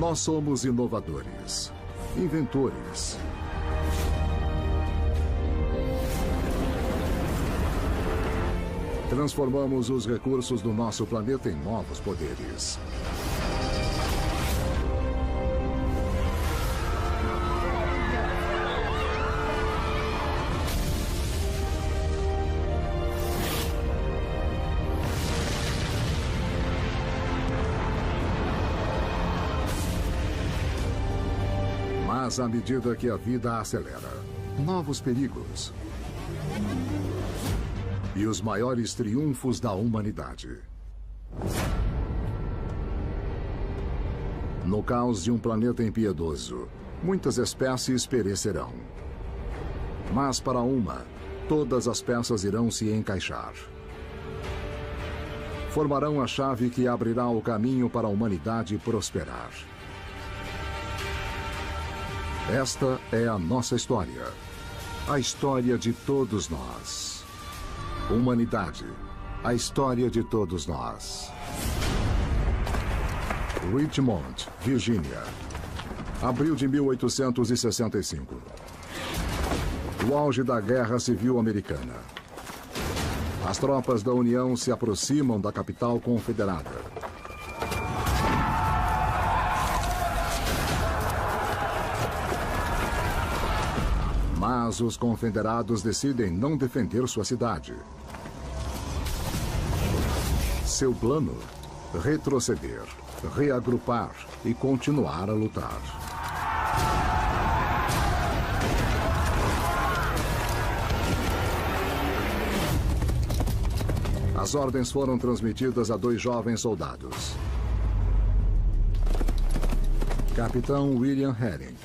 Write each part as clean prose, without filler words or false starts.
Nós somos inovadores, inventores. Transformamos os recursos do nosso planeta em novos poderes. Mas à medida que a vida acelera, novos perigos e os maiores triunfos da humanidade. No caos de um planeta impiedoso, muitas espécies perecerão. Mas para uma, todas as peças irão se encaixar. Formarão a chave que abrirá o caminho para a humanidade prosperar. Esta é a nossa história. A história de todos nós. Humanidade. A história de todos nós. Richmond, Virgínia. Abril de 1865. O auge da Guerra Civil Americana. As tropas da União se aproximam da capital confederada. Mas os confederados decidem não defender sua cidade. Seu plano? Retroceder, reagrupar e continuar a lutar. As ordens foram transmitidas a 2 jovens soldados. Capitão William Herring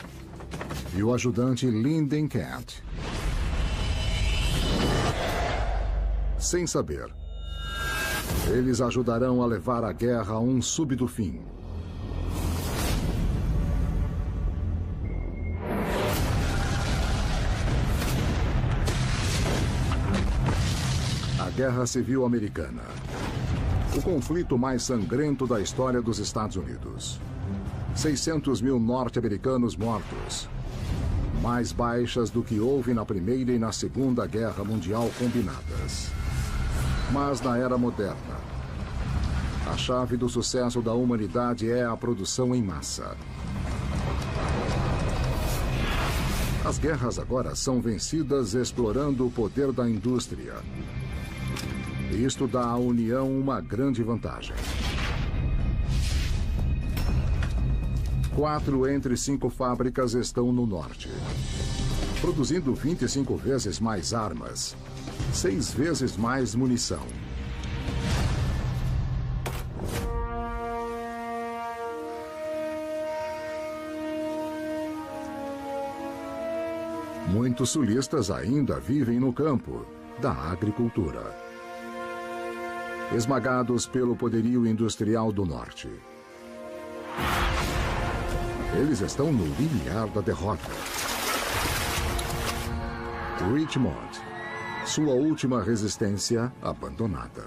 e o ajudante Lyndon Kent. Sem saber, eles ajudarão a levar a guerra a um súbito fim. A Guerra Civil Americana. O conflito mais sangrento da história dos Estados Unidos. 600 mil norte-americanos mortos. Mais baixas do que houve na Primeira e na Segunda Guerra Mundial combinadas. Mas na era moderna, a chave do sucesso da humanidade é a produção em massa. As guerras agora são vencidas explorando o poder da indústria. Isto dá à União uma grande vantagem. 4 entre 5 fábricas estão no norte, produzindo 25 vezes mais armas, 6 vezes mais munição. Muitos sulistas ainda vivem no campo da agricultura, esmagados pelo poderio industrial do norte. Eles estão no limiar da derrota. Richmond, sua última resistência abandonada.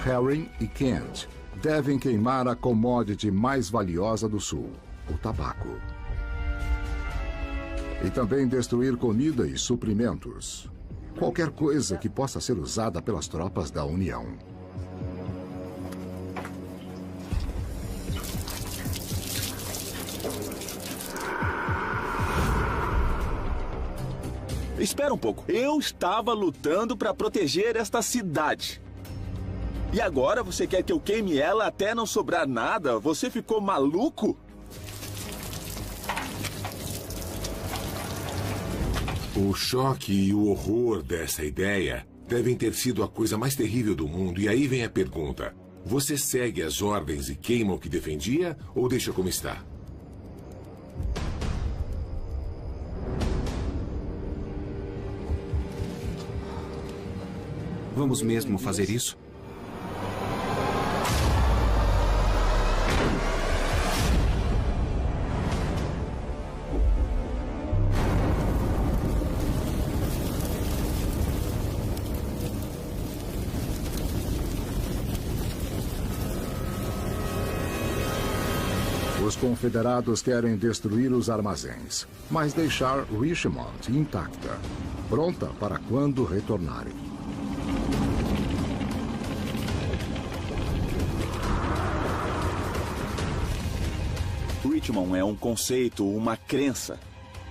Herring e Kent devem queimar a commodity mais valiosa do sul, o tabaco. E também destruir comida e suprimentos. Qualquer coisa que possa ser usada pelas tropas da União. Espera um pouco. Eu estava lutando para proteger esta cidade. E agora você quer que eu queime ela até não sobrar nada? Você ficou maluco? O choque e o horror dessa ideia devem ter sido a coisa mais terrível do mundo. E aí vem a pergunta: você segue as ordens e queima o que defendia ou deixa como está? Vamos mesmo fazer isso? Os confederados querem destruir os armazéns, mas deixar Richmond intacta, pronta para quando retornarem. Richmond é um conceito, uma crença.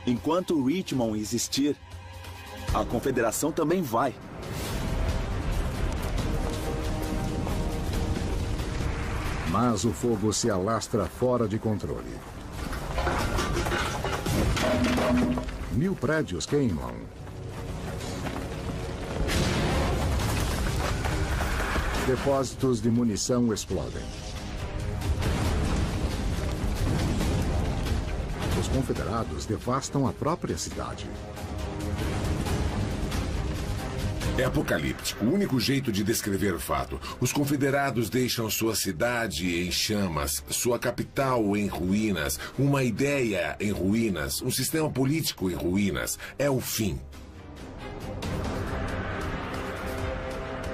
Enquanto Richmond existir, a Confederação também vai. Mas o fogo se alastra fora de controle. 1000 prédios queimam. Depósitos de munição explodem. Os confederados devastam a própria cidade. É apocalíptico. O único jeito de descrever o fato. Os confederados deixam sua cidade em chamas, sua capital em ruínas, uma ideia em ruínas, um sistema político em ruínas. É o fim.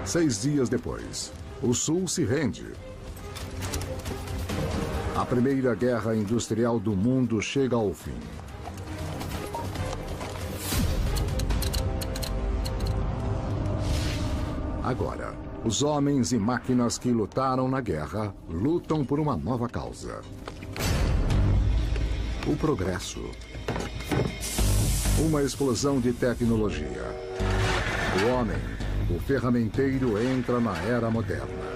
6 dias depois, o Sul se rende. A primeira guerra industrial do mundo chega ao fim. Agora, os homens e máquinas que lutaram na guerra lutam por uma nova causa: o progresso. Uma explosão de tecnologia. O homem, o ferramenteiro, entra na era moderna.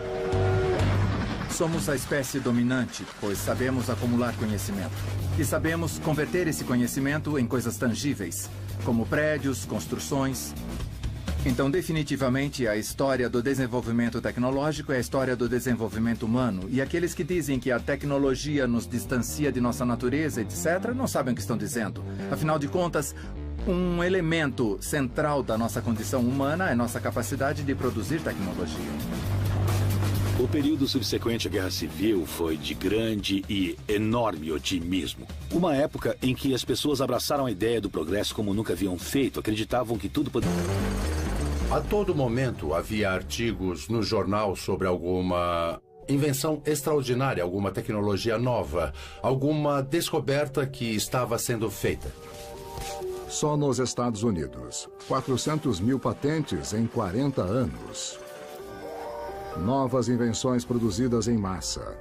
Somos a espécie dominante, pois sabemos acumular conhecimento. E sabemos converter esse conhecimento em coisas tangíveis, como prédios, construções. Então, definitivamente, a história do desenvolvimento tecnológico é a história do desenvolvimento humano. E aqueles que dizem que a tecnologia nos distancia de nossa natureza, etc., não sabem o que estão dizendo. Afinal de contas, um elemento central da nossa condição humana é nossa capacidade de produzir tecnologia. O período subsequente à Guerra Civil foi de grande e enorme otimismo. Uma época em que as pessoas abraçaram a ideia do progresso como nunca haviam feito, acreditavam que tudo poderia... A todo momento havia artigos no jornal sobre alguma invenção extraordinária, alguma tecnologia nova, alguma descoberta que estava sendo feita. Só nos Estados Unidos, 400.000 patentes em 40 anos. Novas invenções produzidas em massa.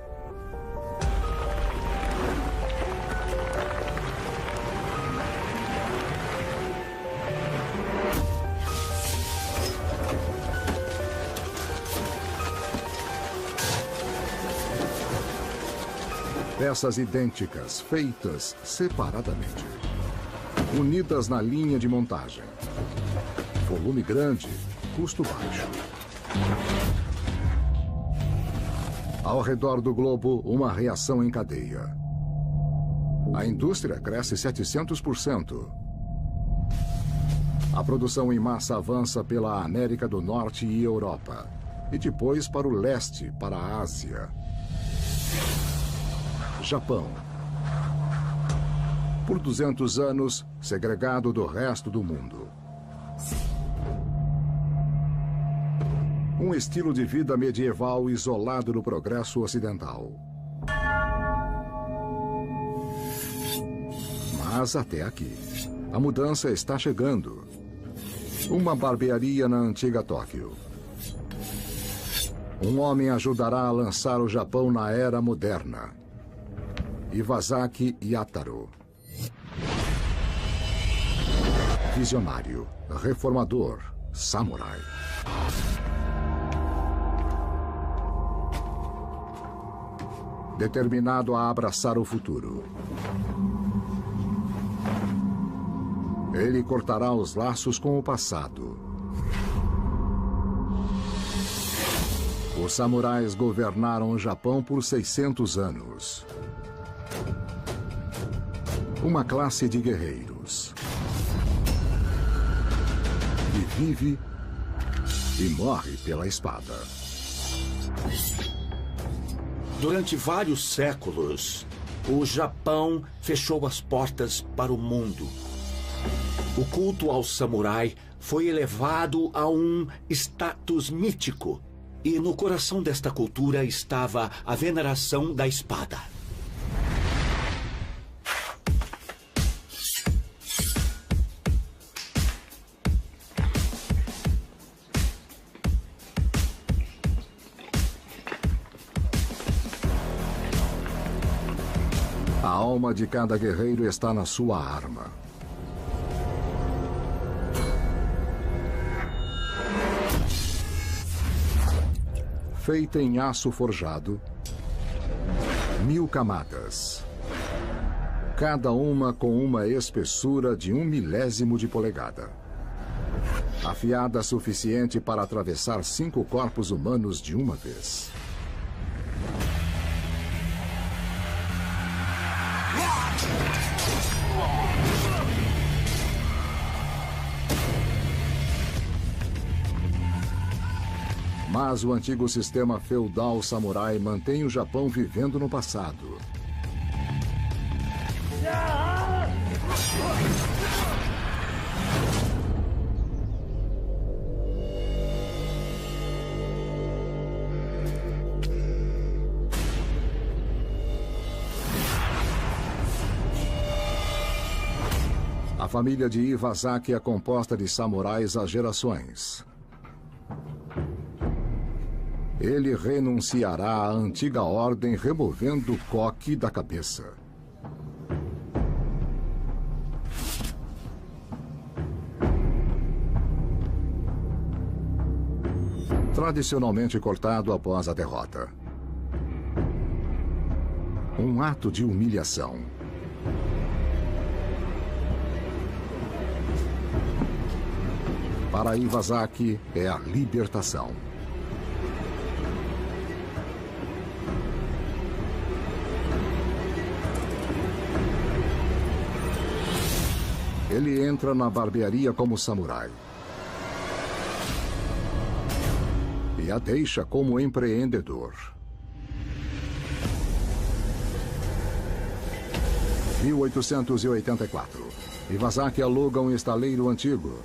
Peças idênticas, feitas separadamente. Unidas na linha de montagem. Volume grande, custo baixo. Ao redor do globo, uma reação em cadeia. A indústria cresce 700%. A produção em massa avança pela América do Norte e Europa. E depois para o leste, para a Ásia. Japão. Por 200 anos, segregado do resto do mundo. Um estilo de vida medieval isolado do progresso ocidental. Mas até aqui, a mudança está chegando. Uma barbearia na antiga Tóquio. Um homem ajudará a lançar o Japão na era moderna. Iwasaki Yataro. Visionário, reformador, samurai. Determinado a abraçar o futuro. Ele cortará os laços com o passado. Os samurais governaram o Japão por 600 anos. Uma classe de guerreiros. Que vive e morre pela espada. Durante vários séculos, o Japão fechou as portas para o mundo. O culto ao samurai foi elevado a um status mítico. E no coração desta cultura estava a veneração da espada. alma de cada guerreiro está na sua arma. Feita em aço forjado, 1000 camadas. Cada uma com uma espessura de 1/1000 de polegada. Afiada suficiente para atravessar 5 corpos humanos de uma vez. Mas o antigo sistema feudal samurai mantém o Japão vivendo no passado. A família de Iwasaki é composta de samurais há gerações. Ele renunciará à antiga ordem, removendo o coque da cabeça. Tradicionalmente cortado após a derrota. Um ato de humilhação. Para Iwasaki, é a libertação. Ele entra na barbearia como samurai. E a deixa como empreendedor. 1884. Iwasaki aluga um estaleiro antigo.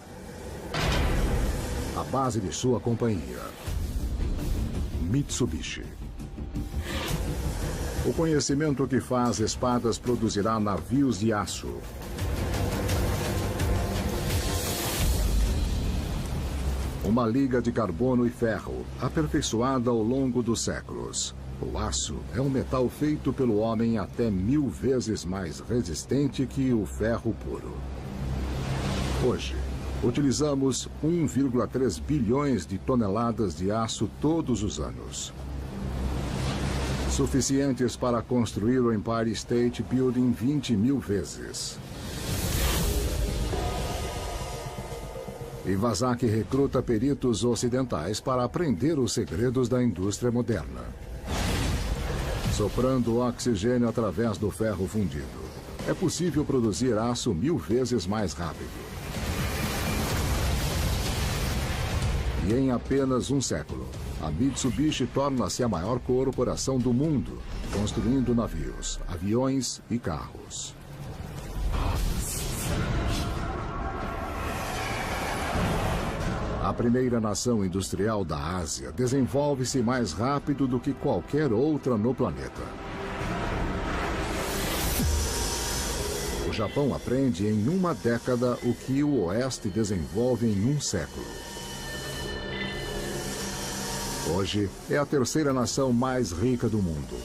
A base de sua companhia. Mitsubishi. O conhecimento que faz espadas produzirá navios de aço. Uma liga de carbono e ferro, aperfeiçoada ao longo dos séculos. O aço é um metal feito pelo homem até 1000 vezes mais resistente que o ferro puro. Hoje, utilizamos 1,3 bilhões de toneladas de aço todos os anos. Suficientes para construir o Empire State Building 20.000 vezes. Iwasaki recruta peritos ocidentais para aprender os segredos da indústria moderna. Soprando oxigênio através do ferro fundido, é possível produzir aço 1000 vezes mais rápido. E em apenas um século, a Mitsubishi torna-se a maior corporação do mundo, construindo navios, aviões e carros. A primeira nação industrial da Ásia desenvolve-se mais rápido do que qualquer outra no planeta. O Japão aprende em uma década o que o Oeste desenvolve em um século. Hoje é a terceira nação mais rica do mundo.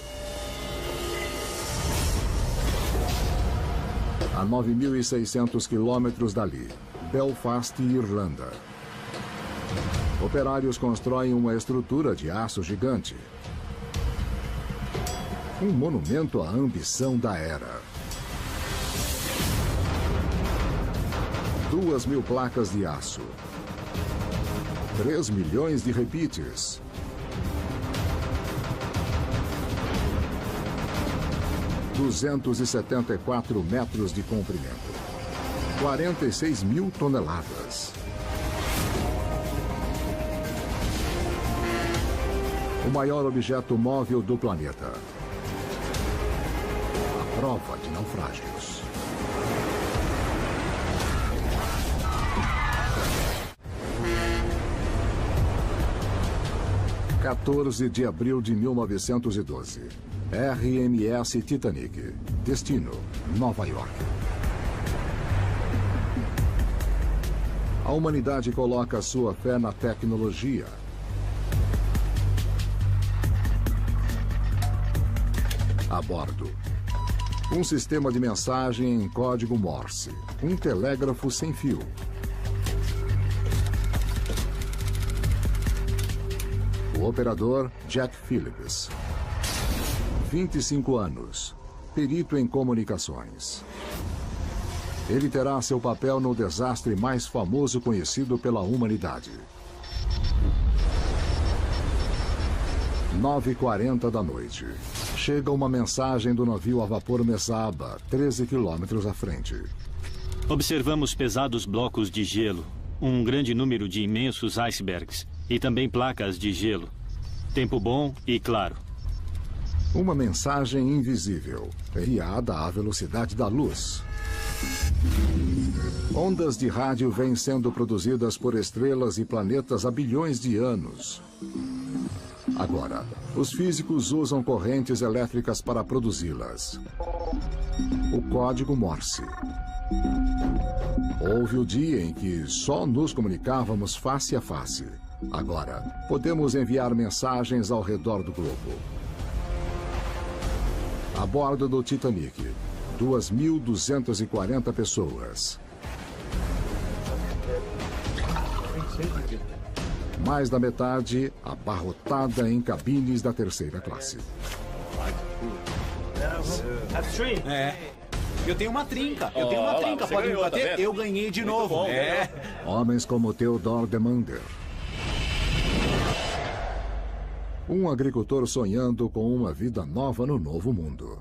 A 9.600 quilômetros dali, Belfast, Irlanda. Operários constroem uma estrutura de aço gigante. Um monumento à ambição da era. 2.000 placas de aço. 3 milhões de repites. – 274 metros de comprimento. 46.000 toneladas. O maior objeto móvel do planeta. A prova de naufrágios. – 14 de abril de 1912. RMS Titanic. Destino: Nova York. A humanidade coloca sua fé na tecnologia. A bordo, Um sistema de mensagem em código Morse. Um telégrafo sem fio. O operador Jack Phillips. 25 anos. Perito em comunicações. Ele terá seu papel no desastre mais famoso conhecido pela humanidade. 9h40 da noite. Chega uma mensagem do navio a vapor Mesaba, 13 quilômetros à frente. Observamos pesados blocos de gelo, um grande número de imensos icebergs e também placas de gelo. Tempo bom e claro. Uma mensagem invisível, enviada à velocidade da luz. Ondas de rádio vêm sendo produzidas por estrelas e planetas há bilhões de anos. Agora, os físicos usam correntes elétricas para produzi-las. O código Morse. Houve o dia em que só nos comunicávamos face a face. Agora, podemos enviar mensagens ao redor do globo. A bordo do Titanic, 2.240 pessoas. Mais da metade abarrotada em cabines da terceira classe. Eu tenho uma trinca. Pode me bater? Eu ganhei de novo. Bom, Homens como Theodore Demander. Um agricultor sonhando com uma vida nova no novo mundo.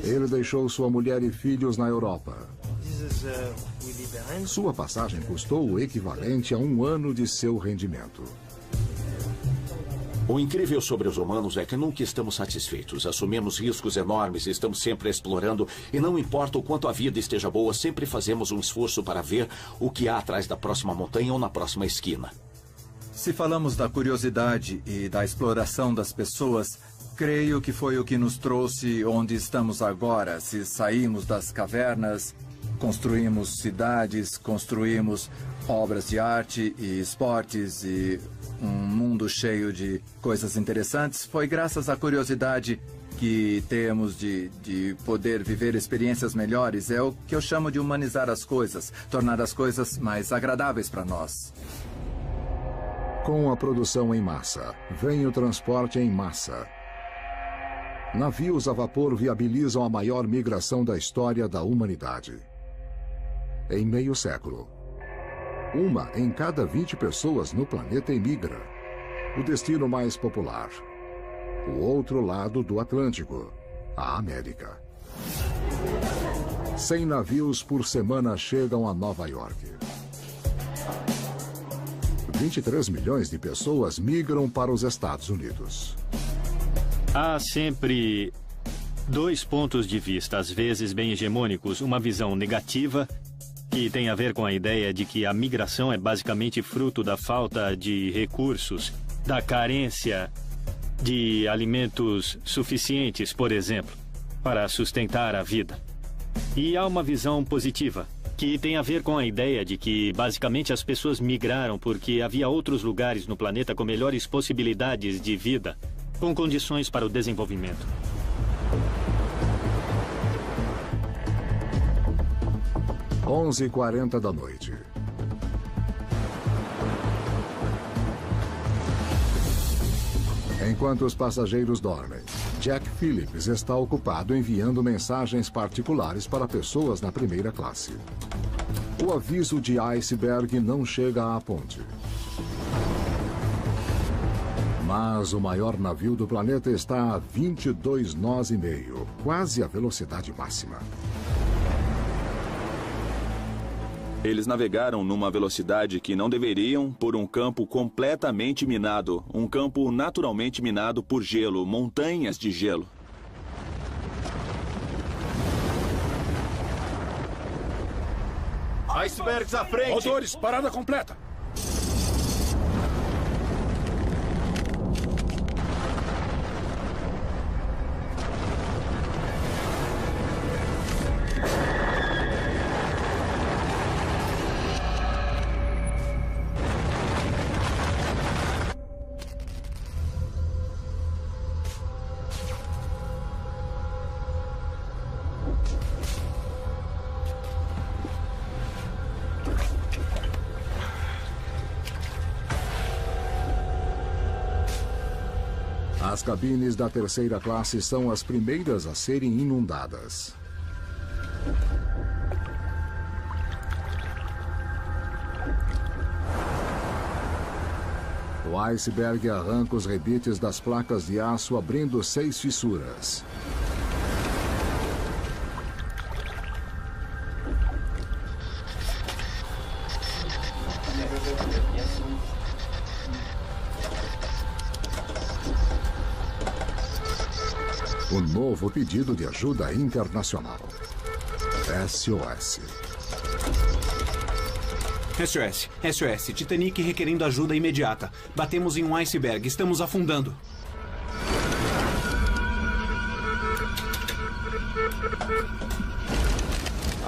Ele deixou sua mulher e filhos na Europa. Sua passagem custou o equivalente a 1 ano de seu rendimento. O incrível sobre os humanos é que nunca estamos satisfeitos. Assumimos riscos enormes, estamos sempre explorando e não importa o quanto a vida esteja boa, sempre fazemos um esforço para ver o que há atrás da próxima montanha ou na próxima esquina. Se falamos da curiosidade e da exploração das pessoas, creio que foi o que nos trouxe onde estamos agora. Se saímos das cavernas, construímos cidades, construímos obras de arte e esportes e um mundo cheio de coisas interessantes, foi graças à curiosidade que temos de poder viver experiências melhores. É o que eu chamo de humanizar as coisas, tornar as coisas mais agradáveis para nós. Com a produção em massa, vem o transporte em massa. Navios a vapor viabilizam a maior migração da história da humanidade. Em meio século, 1 em cada 20 pessoas no planeta emigra. O destino mais popular. O outro lado do Atlântico, a América. 100 navios por semana chegam a Nova York. 23 milhões de pessoas migram para os Estados Unidos. Há sempre 2 pontos de vista, às vezes bem hegemônicos. Uma visão negativa, que tem a ver com a ideia de que a migração é basicamente fruto da falta de recursos, da carência de alimentos suficientes, por exemplo, para sustentar a vida. E há uma visão positiva, que tem a ver com a ideia de que basicamente as pessoas migraram porque havia outros lugares no planeta com melhores possibilidades de vida, com condições para o desenvolvimento. Às 11h40 da noite. Enquanto os passageiros dormem, Jack Phillips está ocupado enviando mensagens particulares para pessoas na primeira classe. O aviso de iceberg não chega à ponte. Mas o maior navio do planeta está a 22 nós e meio, quase a velocidade máxima. Eles navegaram numa velocidade que não deveriam por um campo completamente minado. Um campo naturalmente minado por gelo, montanhas de gelo. Icebergs à frente! Motores, parada completa! As cabines da terceira classe são as primeiras a serem inundadas. O iceberg arranca os rebites das placas de aço, abrindo 6 fissuras. O novo pedido de ajuda internacional. SOS. SOS. Titanic requerendo ajuda imediata. Batemos em um iceberg. Estamos afundando.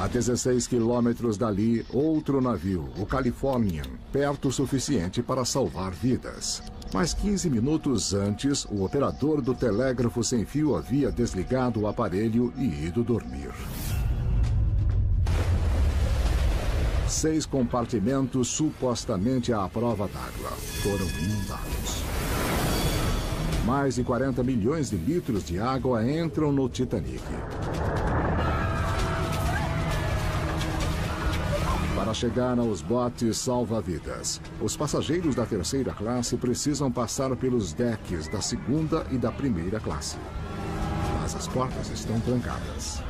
A 16 quilômetros dali, outro navio, o Californian, perto o suficiente para salvar vidas. Mas 15 minutos antes, o operador do telégrafo sem fio havia desligado o aparelho e ido dormir. 6 compartimentos supostamente à prova d'água foram inundados. Mais de 40 milhões de litros de água entram no Titanic. Para chegar aos botes salva-vidas, os passageiros da terceira classe precisam passar pelos decks da segunda e da primeira classe. Mas as portas estão trancadas.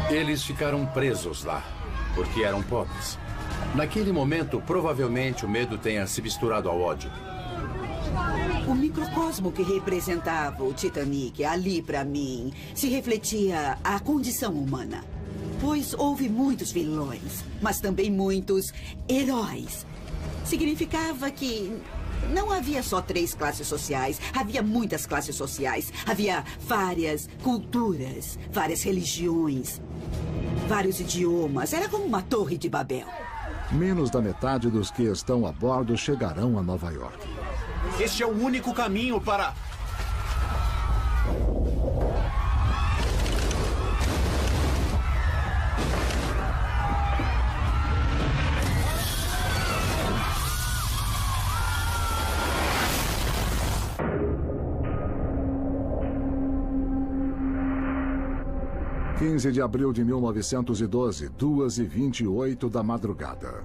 Eles ficaram presos lá, porque eram pobres. Naquele momento, provavelmente o medo tenha se misturado ao ódio. O microcosmo que representava o Titanic ali para mim se refletia a condição humana. Pois houve muitos vilões, mas também muitos heróis. Significava que não havia só 3 classes sociais, havia muitas classes sociais. Havia várias culturas, várias religiões, vários idiomas. Era como uma torre de Babel. Menos da metade dos que estão a bordo chegarão a Nova York. Este é o único caminho para... – 15 de abril de 1912, 2h28 da madrugada.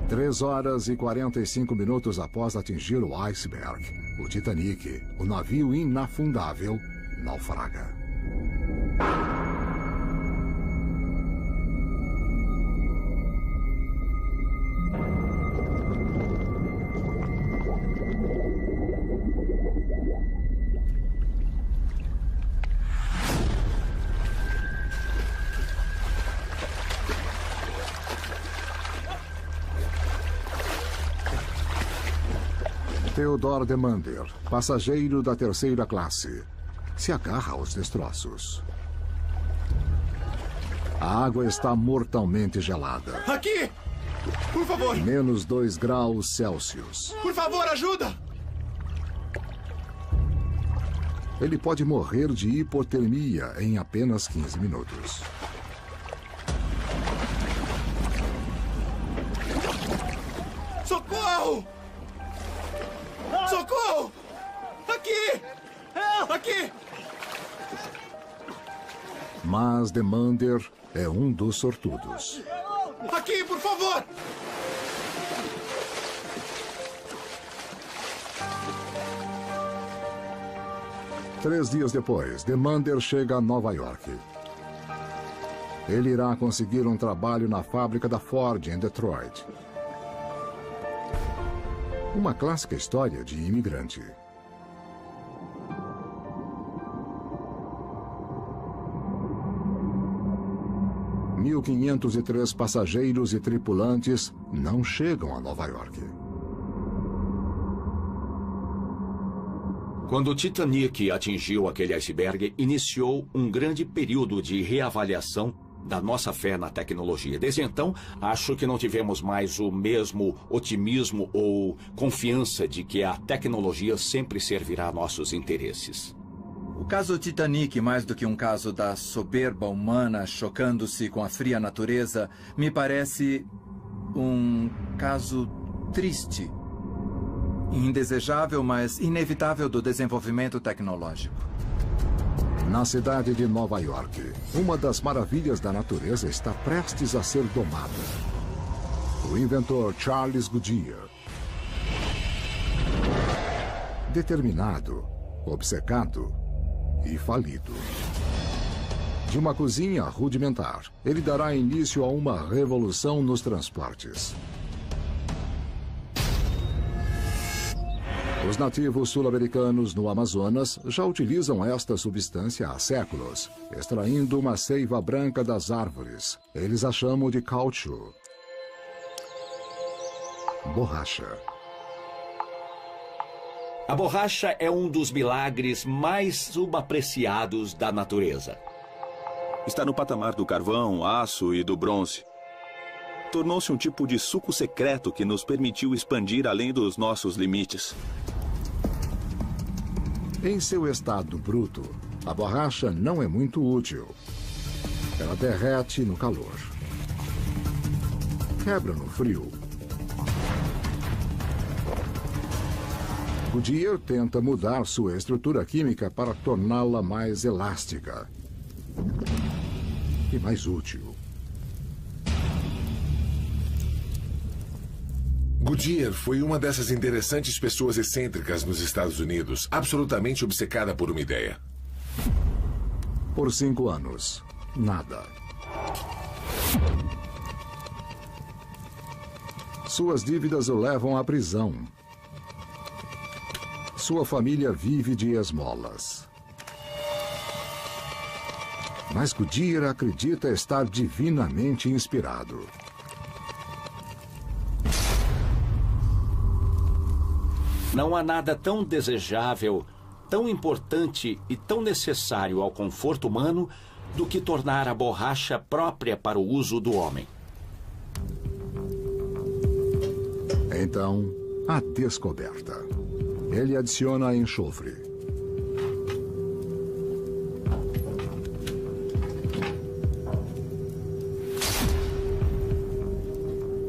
Três horas e 45 minutos após atingir o iceberg, o Titanic, o navio inafundável, naufraga. Theodore Demander, passageiro da terceira classe, se agarra aos destroços. A água está mortalmente gelada. Aqui! Por favor! Menos 2 graus Celsius. Por favor, ajuda! Ele pode morrer de hipotermia em apenas 15 minutos. Socorro! Socorro! Aqui! Aqui! Mas Demander é um dos sortudos. Aqui, por favor! Três dias depois, Demander chega a Nova York. Ele irá conseguir um trabalho na fábrica da Ford em Detroit. Uma clássica história de imigrante. – 1.503 passageiros e tripulantes não chegam a Nova York. Quando o Titanic atingiu aquele iceberg, iniciou um grande período de reavaliação da nossa fé na tecnologia. Desde então, acho que não tivemos mais o mesmo otimismo ou confiança de que a tecnologia sempre servirá a nossos interesses. O caso Titanic, mais do que um caso da soberba humana chocando-se com a fria natureza, me parece um caso triste. Indesejável, mas inevitável do desenvolvimento tecnológico. Na cidade de Nova York, uma das maravilhas da natureza está prestes a ser domada. O inventor Charles Goodyear, determinado, obcecado e falido. De uma cozinha rudimentar, ele dará início a uma revolução nos transportes. Os nativos sul-americanos no Amazonas já utilizam esta substância há séculos, extraindo uma seiva branca das árvores. Eles a chamam de caoutchouc. Borracha. A borracha é um dos milagres mais subapreciados da natureza. Está no patamar do carvão, aço e do bronze. Tornou-se um tipo de suco secreto que nos permitiu expandir além dos nossos limites. Em seu estado bruto, a borracha não é muito útil. Ela derrete no calor, quebra no frio. Goodyear tenta mudar sua estrutura química para torná-la mais elástica e mais útil. Goodyear foi uma dessas interessantes pessoas excêntricas nos Estados Unidos, absolutamente obcecada por uma ideia. Por 5 anos, nada. Suas dívidas o levam à prisão. Sua família vive de esmolas. Mas Goodyear acredita estar divinamente inspirado. Não há nada tão desejável, tão importante e tão necessário ao conforto humano do que tornar a borracha própria para o uso do homem. Então, a descoberta. Ele adiciona enxofre.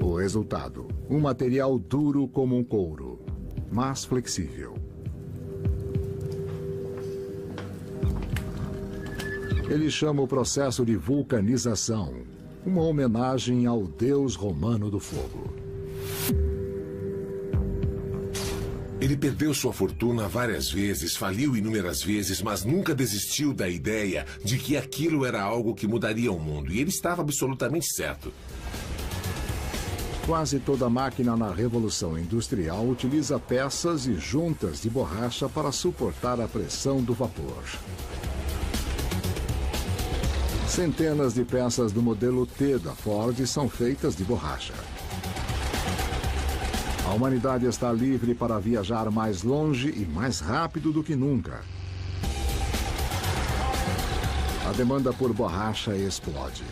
O resultado, um material duro como um couro, mas flexível. Ele chama o processo de vulcanização, uma homenagem ao deus romano do fogo. Ele perdeu sua fortuna várias vezes, faliu inúmeras vezes, mas nunca desistiu da ideia de que aquilo era algo que mudaria o mundo. E ele estava absolutamente certo. Quase toda máquina na Revolução Industrial utiliza peças e juntas de borracha para suportar a pressão do vapor. Centenas de peças do modelo T da Ford são feitas de borracha. A humanidade está livre para viajar mais longe e mais rápido do que nunca. A demanda por borracha explode.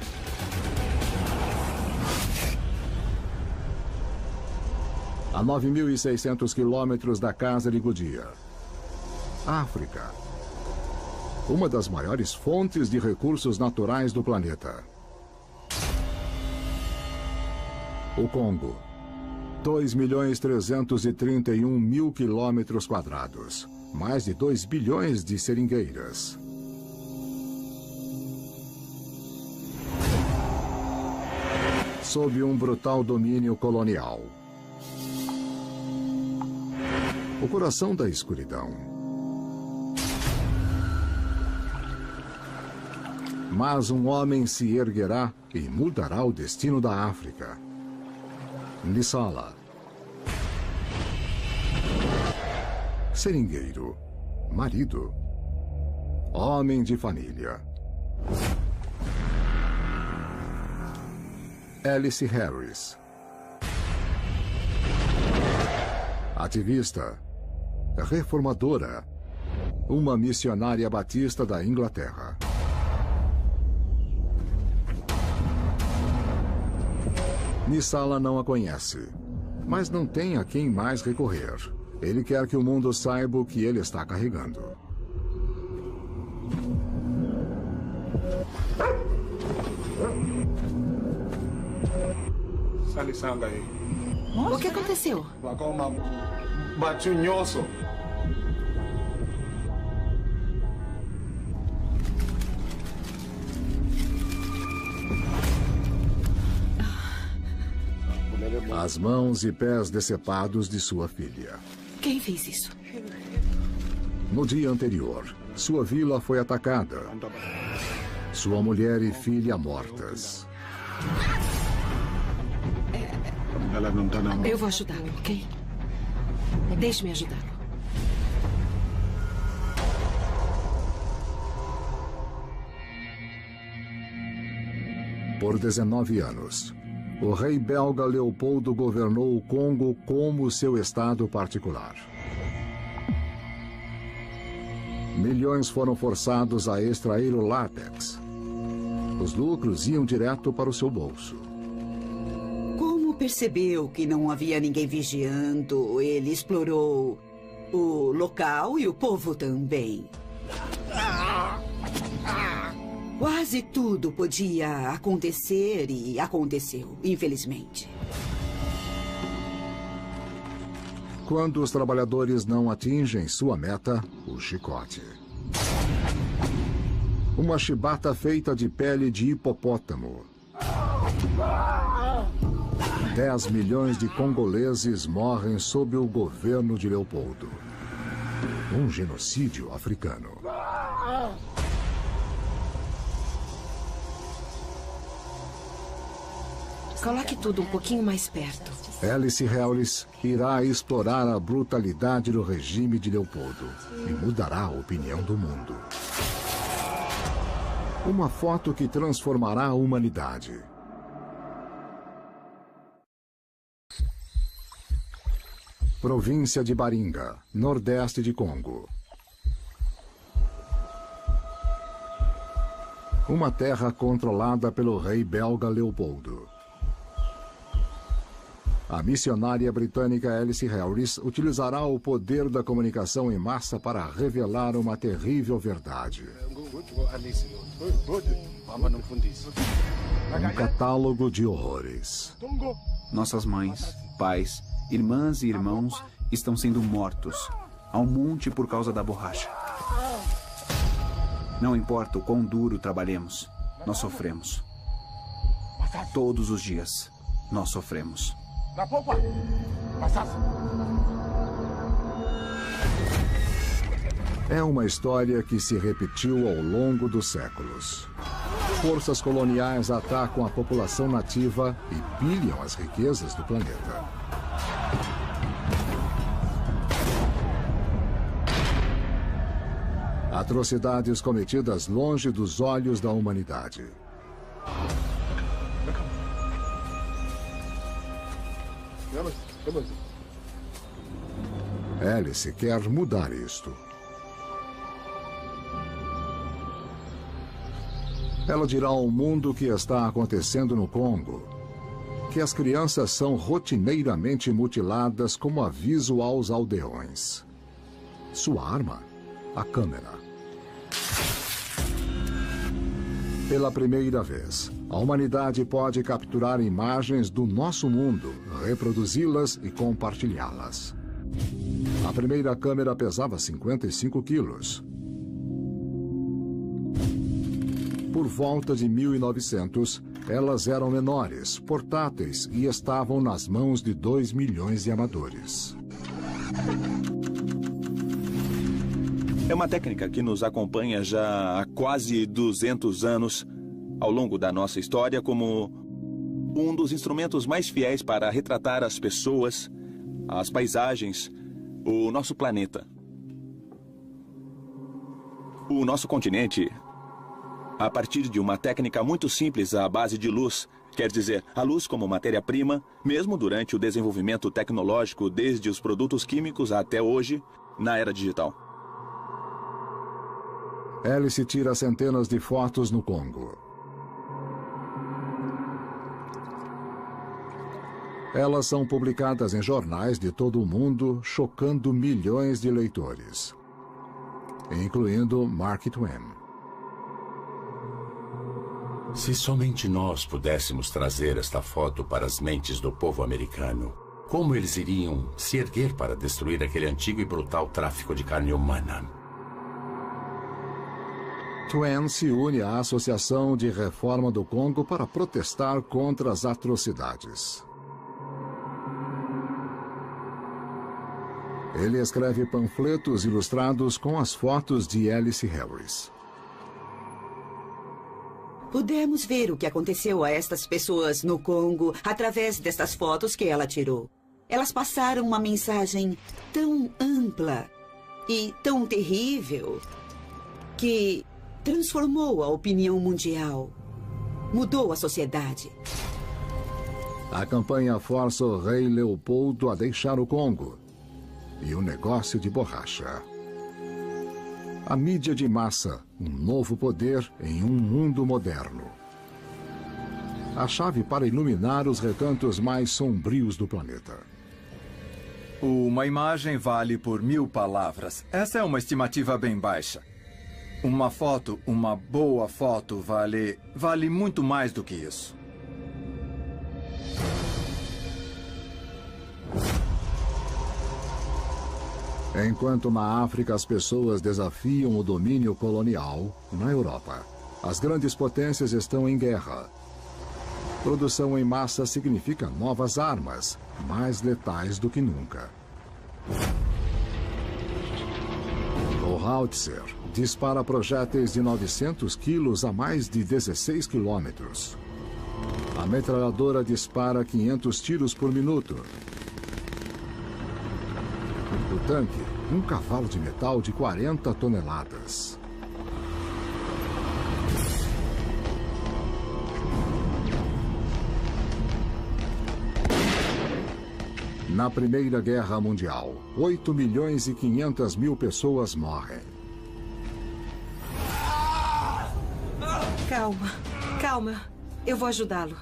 A 9.600 quilômetros da casa de Goodyear. África. Uma das maiores fontes de recursos naturais do planeta. O Congo. 2.331.000 quilômetros quadrados. Mais de 2 bilhões de seringueiras. Sob um brutal domínio colonial. O coração da escuridão. Mas um homem se erguerá e mudará o destino da África. Nissala. Seringueiro. Marido. Homem de família. Alice Harris. Ativista. Reformadora. Uma missionária batista da Inglaterra. Nissala não a conhece, mas não tem a quem mais recorrer. Ele quer que o mundo saiba o que ele está carregando. O que aconteceu? As mãos e pés decepados de sua filha. Quem fez isso? No dia anterior, sua vila foi atacada. Sua mulher e filha mortas. Eu vou ajudá-lo, ok? Deixe-me ajudá-lo. Por 19 anos, o rei belga Leopoldo governou o Congo como seu estado particular. Milhões foram forçados a extrair o látex. Os lucros iam direto para o seu bolso. Como percebeu que não havia ninguém vigiando, ele explorou o local e o povo também. Quase tudo podia acontecer e aconteceu, infelizmente. Quando os trabalhadores não atingem sua meta, o chicote. Uma chibata feita de pele de hipopótamo. 10 milhões de congoleses morrem sob o governo de Leopoldo. Um genocídio africano. Coloque tudo um pouquinho mais perto. Alice Harris irá explorar a brutalidade do regime de Leopoldo e mudará a opinião do mundo. Uma foto que transformará a humanidade. Província de Baringa, nordeste de Congo. Uma terra controlada pelo rei belga Leopoldo. A missionária britânica Alice Harris utilizará o poder da comunicação em massa para revelar uma terrível verdade. Um catálogo de horrores. Nossas mães, pais, irmãs e irmãos estão sendo mortos ao monte por causa da borracha. Não importa o quão duro trabalhemos, nós sofremos. Todos os dias, nós sofremos. É uma história que se repetiu ao longo dos séculos. Forças coloniais atacam a população nativa e pilham as riquezas do planeta. Atrocidades cometidas longe dos olhos da humanidade. Alice quer mudar isto. Ela dirá ao mundo o que está acontecendo no Congo, que as crianças são rotineiramente mutiladas como aviso aos aldeões. Sua arma? A câmera. Pela primeira vez, a humanidade pode capturar imagens do nosso mundo, reproduzi-las e compartilhá-las. A primeira câmera pesava 55 quilos. Por volta de 1900, elas eram menores, portáteis e estavam nas mãos de 2 milhões de amadores. É uma técnica que nos acompanha já há quase 200 anos, ao longo da nossa história, como um dos instrumentos mais fiéis para retratar as pessoas, as paisagens, o nosso planeta. O nosso continente, a partir de uma técnica muito simples à base de luz, quer dizer, a luz como matéria-prima, mesmo durante o desenvolvimento tecnológico, desde os produtos químicos até hoje, na era digital. Alice tira centenas de fotos no Congo. Elas são publicadas em jornais de todo o mundo, chocando milhões de leitores, incluindo Mark Twain. Se somente nós pudéssemos trazer esta foto para as mentes do povo americano, como eles iriam se erguer para destruir aquele antigo e brutal tráfico de carne humana? Tuen se une à Associação de Reforma do Congo para protestar contra as atrocidades. Ele escreve panfletos ilustrados com as fotos de Alice Harris. Pudemos ver o que aconteceu a estas pessoas no Congo através destas fotos que ela tirou. Elas passaram uma mensagem tão ampla e tão terrível que transformou a opinião mundial, mudou a sociedade. A campanha força o rei Leopoldo a deixar o Congo e o negócio de borracha. A mídia de massa, um novo poder em um mundo moderno. A chave para iluminar os recantos mais sombrios do planeta. Uma imagem vale por 1000 palavras. Essa é uma estimativa bem baixa. Uma foto, uma boa foto, vale muito mais do que isso. Enquanto na África as pessoas desafiam o domínio colonial, na Europa, as grandes potências estão em guerra. Produção em massa significa novas armas, mais letais do que nunca. O Howitzer dispara projéteis de 900 quilos a mais de 16 quilômetros. A metralhadora dispara 500 tiros por minuto. O tanque, um cavalo de metal de 40 toneladas. Na Primeira Guerra Mundial, 8.500.000 pessoas morrem. Calma, calma. Eu vou ajudá-lo.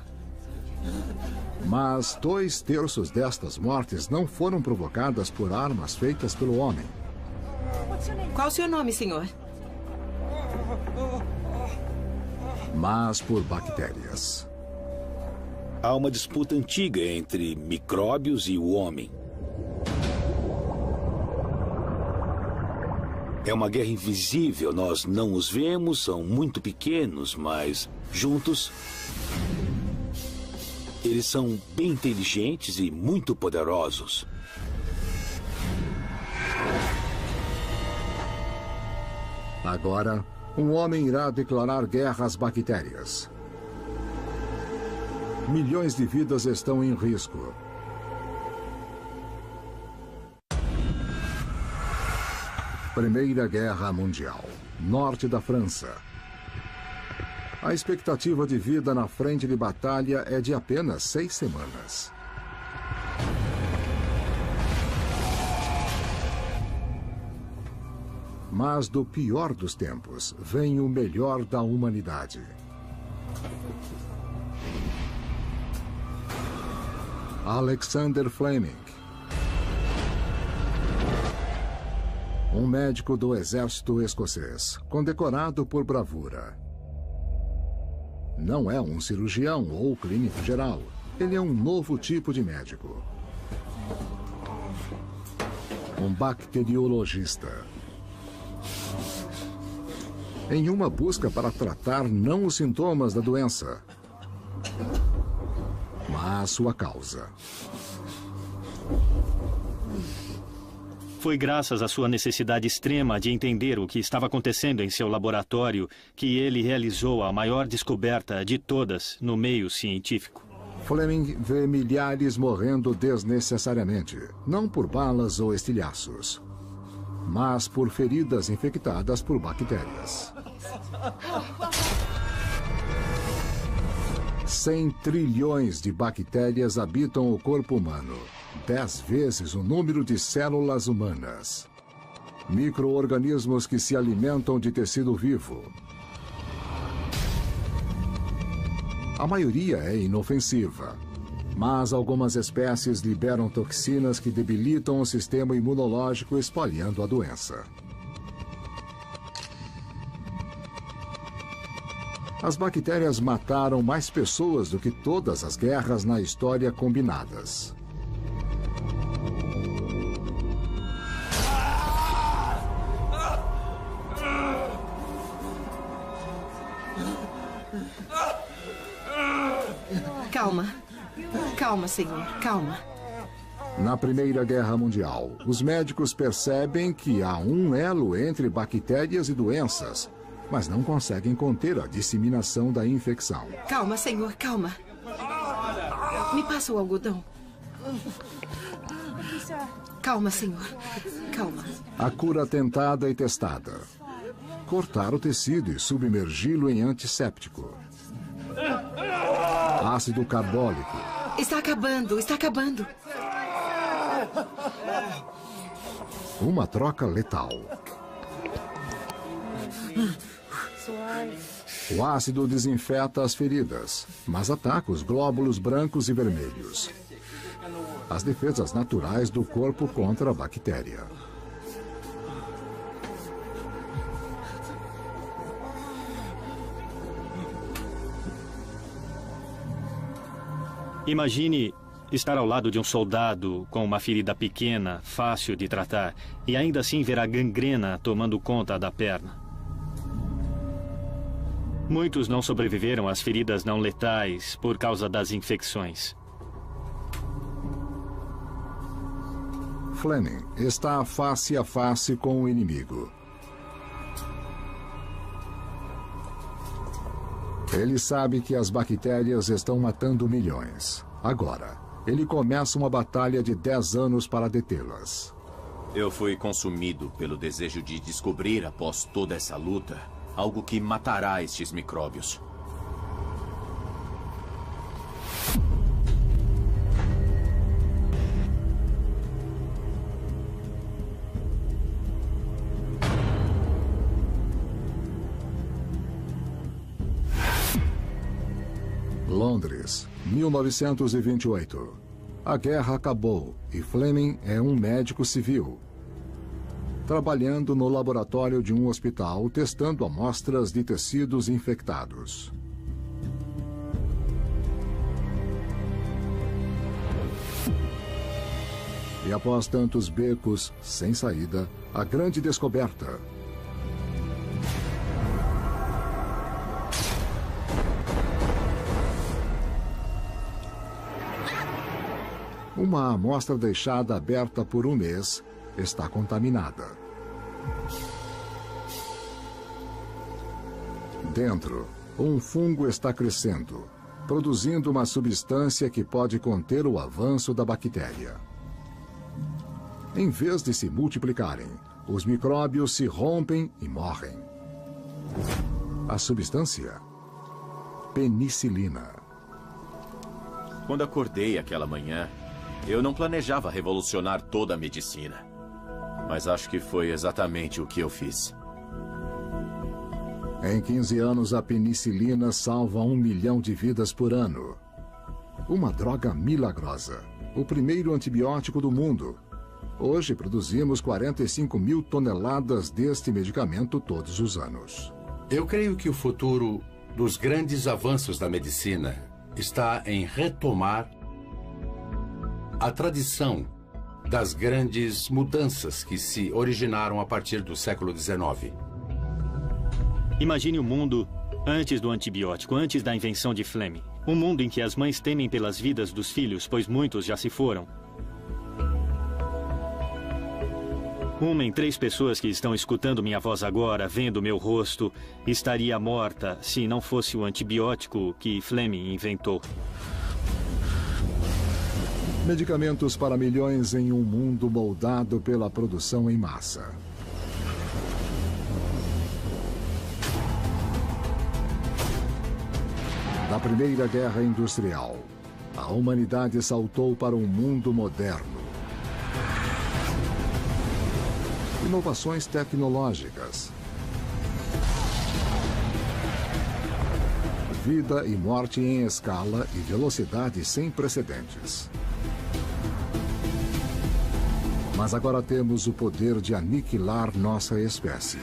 Mas 2/3 destas mortes não foram provocadas por armas feitas pelo homem. Qual o seu nome, senhor? Mas por bactérias. Há uma disputa antiga entre micróbios e o homem. É uma guerra invisível, nós não os vemos, são muito pequenos, mas juntos eles são bem inteligentes e muito poderosos. Agora, um homem irá declarar guerra às bactérias. Milhões de vidas estão em risco. Primeira Guerra Mundial. Norte da França. A expectativa de vida na frente de batalha é de apenas 6 semanas. Mas do pior dos tempos vem o melhor da humanidade. Alexander Fleming. Um médico do exército escocês, condecorado por bravura. Não é um cirurgião ou clínico geral. Ele é um novo tipo de médico. Um bacteriologista. Em uma busca para tratar não os sintomas da doença, mas sua causa. Foi graças à sua necessidade extrema de entender o que estava acontecendo em seu laboratório que ele realizou a maior descoberta de todas no meio científico. Fleming vê milhares morrendo desnecessariamente, não por balas ou estilhaços, mas por feridas infectadas por bactérias. 100 trilhões de bactérias habitam o corpo humano, 10 vezes o número de células humanas. Micro-organismos que se alimentam de tecido vivo. A maioria é inofensiva, mas algumas espécies liberam toxinas que debilitam o sistema imunológico, espalhando a doença. As bactérias mataram mais pessoas do que todas as guerras na história combinadas. Calma. Calma, senhor. Calma. Na Primeira Guerra Mundial, os médicos percebem que há um elo entre bactérias e doenças, mas não conseguem conter a disseminação da infecção. Calma, senhor. Calma. Me passa o algodão. Calma, senhor. Calma. A cura tentada e testada. Cortar o tecido e submergi-lo em antisséptico. Ácido carbólico. Está acabando, está acabando. Uma troca letal. O ácido desinfeta as feridas, mas ataca os glóbulos brancos e vermelhos. As defesas naturais do corpo contra a bactéria. Imagine estar ao lado de um soldado com uma ferida pequena, fácil de tratar, e ainda assim ver a gangrena tomando conta da perna. Muitos não sobreviveram às feridas não letais por causa das infecções. Fleming está face a face com o inimigo. Ele sabe que as bactérias estão matando milhões. Agora, ele começa uma batalha de 10 anos para detê-las. Eu fui consumido pelo desejo de descobrir, após toda essa luta, algo que matará estes micróbios. Londres, 1928. A guerra acabou e Fleming é um médico civil, trabalhando no laboratório de um hospital, testando amostras de tecidos infectados. E após tantos becos sem saída, a grande descoberta. Uma amostra deixada aberta por um mês está contaminada. Dentro, um fungo está crescendo, produzindo uma substância que pode conter o avanço da bactéria. Em vez de se multiplicarem, os micróbios se rompem e morrem. A substância? Penicilina. Quando acordei aquela manhã, eu não planejava revolucionar toda a medicina. Mas acho que foi exatamente o que eu fiz. Em 15 anos, a penicilina salva 1 milhão de vidas por ano. Uma droga milagrosa. O primeiro antibiótico do mundo. Hoje produzimos 45 mil toneladas deste medicamento todos os anos. Eu creio que o futuro dos grandes avanços da medicina está em retomar a tradição das grandes mudanças que se originaram a partir do século XIX. Imagine o mundo antes do antibiótico, antes da invenção de Fleming. Um mundo em que as mães temem pelas vidas dos filhos, pois muitos já se foram. 1 em 3 pessoas que estão escutando minha voz agora, vendo meu rosto, estaria morta se não fosse o antibiótico que Fleming inventou. Medicamentos para milhões em um mundo moldado pela produção em massa. Na Primeira Guerra Industrial, a humanidade saltou para um mundo moderno. Inovações tecnológicas. Vida e morte em escala e velocidade sem precedentes. Mas agora temos o poder de aniquilar nossa espécie.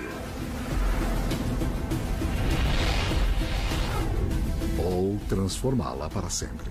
transformá-la para sempre.